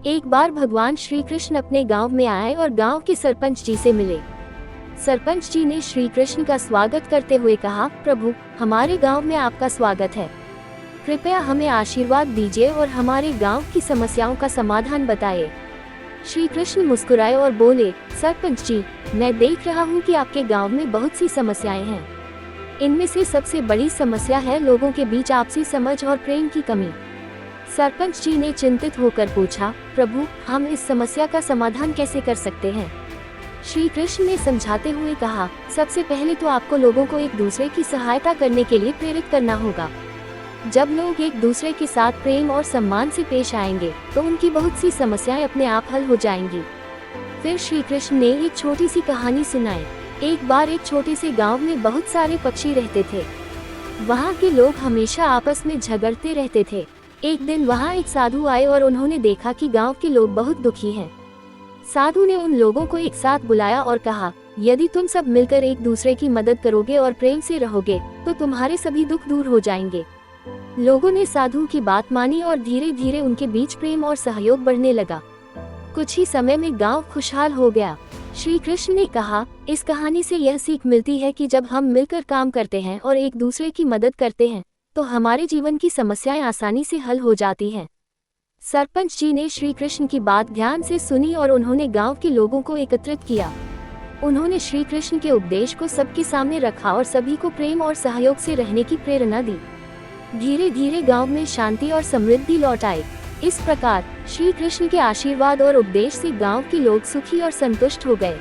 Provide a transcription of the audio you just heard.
एक बार भगवान श्री कृष्ण अपने गांव में आए और गांव के सरपंच जी से मिले। सरपंच जी ने श्री कृष्ण का स्वागत करते हुए कहा, प्रभु, हमारे गांव में आपका स्वागत है। कृपया हमें आशीर्वाद दीजिए और हमारे गांव की समस्याओं का समाधान बताइए। श्री कृष्ण मुस्कुराए और बोले, सरपंच जी, मैं देख रहा हूं कि आपके गांव में बहुत सी समस्याएं हैं। इनमें से सबसे बड़ी समस्या है लोगों के बीच आपसी समझ और प्रेम की कमी। सरपंच जी ने चिंतित होकर पूछा, प्रभु, हम इस समस्या का समाधान कैसे कर सकते हैं? श्री कृष्ण ने समझाते हुए कहा, सबसे पहले तो आपको लोगों को एक दूसरे की सहायता करने के लिए प्रेरित करना होगा। जब लोग एक दूसरे के साथ प्रेम और सम्मान से पेश आएंगे तो उनकी बहुत सी समस्याएं अपने आप हल हो जाएंगी। फिर श्री कृष्ण ने एक छोटी सी कहानी सुनाई। एक बार एक छोटे से गांव में बहुत सारे पक्षी रहते थे। वहां के लोग हमेशा आपस में झगड़ते रहते थे। एक दिन वहां एक साधु आए और उन्होंने देखा कि गांव के लोग बहुत दुखी हैं। साधु ने उन लोगों को एक साथ बुलाया और कहा, यदि तुम सब मिलकर एक दूसरे की मदद करोगे और प्रेम से रहोगे तो तुम्हारे सभी दुख दूर हो जाएंगे। लोगों ने साधु की बात मानी और धीरे धीरे उनके बीच प्रेम और सहयोग बढ़ने लगा। कुछ ही समय में गांव खुशहाल हो गया। श्री कृष्ण ने कहा, इस कहानी से यह सीख मिलती है कि जब हम मिलकर काम करते हैं और एक दूसरे की मदद करते हैं तो हमारे जीवन की समस्याएं आसानी से हल हो जाती हैं। सरपंच जी ने श्री कृष्ण की बात ध्यान से सुनी और उन्होंने गांव के लोगों को एकत्रित किया। उन्होंने श्री कृष्ण के उपदेश को सबके सामने रखा और सभी को प्रेम और सहयोग से रहने की प्रेरणा दी। धीरे धीरे गांव में शांति और समृद्धि लौट आई। इस प्रकार श्री कृष्ण के आशीर्वाद और उपदेश से गांव के लोग सुखी और संतुष्ट हो गए।